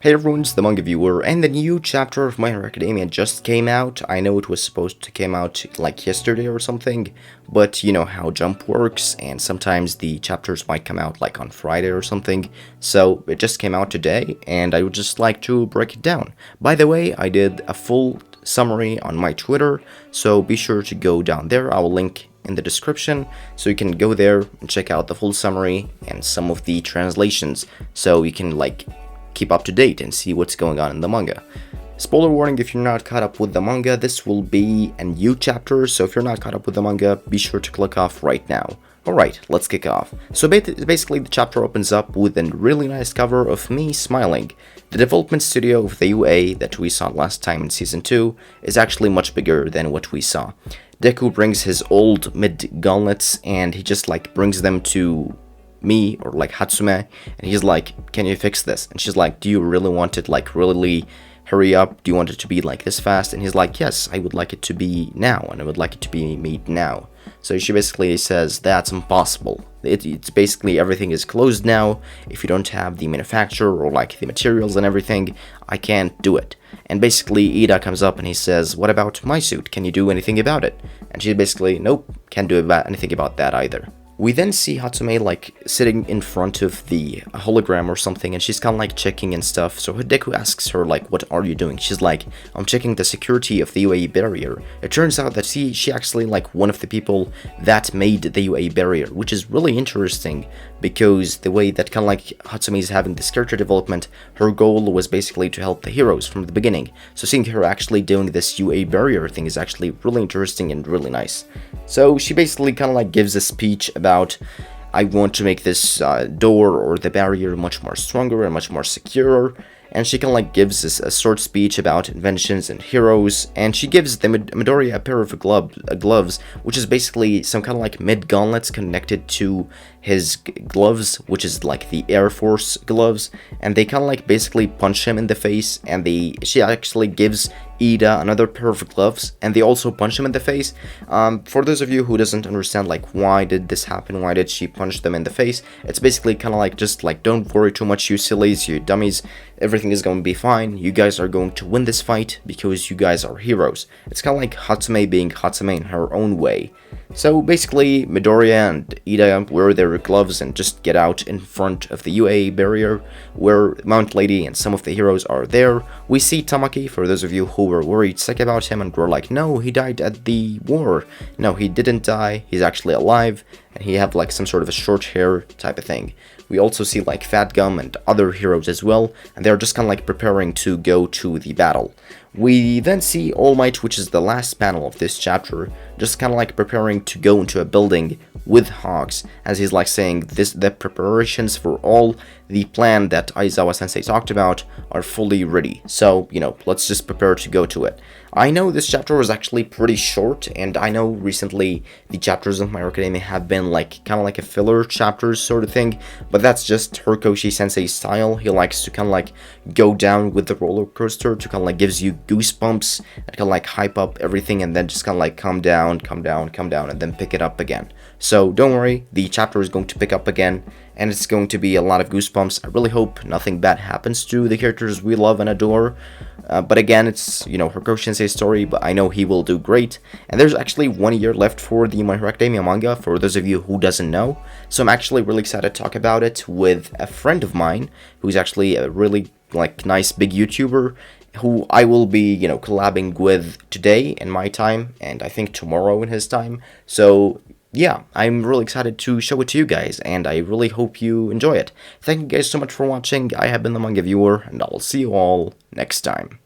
Hey everyone, it's the Manga Viewer, and the new chapter of My Hero Academia just came out. I know it was supposed to come out like yesterday or something, but you know how Jump works, and sometimes the chapters might come out like on Friday or something, so it just came out today, and I would just like to break it down. By the way, I did a full summary on my Twitter, so be sure to go down there. I will link in the description, so you can go there and check out the full summary and some of the translations, so you can keep up to date and see what's going on in the manga. Spoiler warning, if you're not caught up with the manga, this will be a new chapter, so if you're not caught up with the manga, be sure to click off right now. Alright, let's kick off. So basically the chapter opens up with a really nice cover of me smiling. The development studio of the UA that we saw last time in Season 2 is actually much bigger than what we saw. Deku brings his old mid-gauntlets and he just brings them to me or Hatsume, and he's like, can you fix this? And she's like, do you really want it really hurry up? Do you want it to be this fast? And he's like, yes, I would like it to be now, and I would like it to be made now. So she basically says that's impossible. It's basically everything is closed now. If you don't have the manufacturer or the materials and everything, I can't do it. And basically Ida comes up and he says, what about my suit? Can you do anything about it? And she basically, nope, can't do anything about that either. We then see Hatsume sitting in front of the hologram or something, and she's kind of checking and stuff. So Deku asks her what are you doing? She's like, I'm checking the security of the UA barrier. It turns out that she actually one of the people that made the UA barrier, which is really interesting because the way that Hatsume is having this character development, her goal was basically to help the heroes from the beginning. So seeing her actually doing this UA barrier thing is actually really interesting and really nice. So she basically gives a speech about, I want to make this door or the barrier much more stronger and much more secure, and she gives a short speech about inventions and heroes, and she gives the Midoriya a pair of gloves, which is basically some mid-gauntlets connected to his gloves, which is the Air Force gloves, and they basically punch him in the face, and she actually gives Ida another pair of gloves, and they also punch him in the face. For those of you who doesn't understand why did this happen, why did she punch them in the face, it's basically just don't worry too much, you sillies, you dummies, everything is going to be fine, you guys are going to win this fight because you guys are heroes. It's Hatsume being Hatsume in her own way. So basically Midoriya and Ida wear their gloves and just get out in front of the UA barrier where Mount Lady and some of the heroes are there. We see Tamaki, for those of you who were worried sick about him and were like, no, he died at the war. No, he didn't die, he's actually alive, and he have some sort of a short hair type of thing. We also see Fat Gum and other heroes as well, and they're just preparing to go to the battle. We then see All Might, which is the last panel of this chapter, just preparing to go into a building with Hawks, as he's saying the preparations for all the plan that Aizawa Sensei talked about are fully ready. So, let's just prepare to go to it. I know this chapter was actually pretty short, and I know recently the chapters of My Hero Academia have been a filler chapters sort of thing, but that's just Horikoshi Sensei's style. He likes to go down with the roller coaster to gives you goosebumps and hype up everything, and then just come down, and then pick it up again. So don't worry, the chapter is going to pick up again, and it's going to be a lot of goosebumps. I really hope nothing bad happens to the characters we love and adore. But again, it's, Horikoshi Sensei's story, but I know he will do great. And there's actually 1 year left for the My Hero Academia manga, for those of you who doesn't know. So I'm actually really excited to talk about it with a friend of mine, who's actually a really, nice big YouTuber, who I will be, collabing with today in my time, and I think tomorrow in his time. So yeah, I'm really excited to show it to you guys, and I really hope you enjoy it. Thank you guys so much for watching. I have been the Manga Viewer, and I'll see you all next time.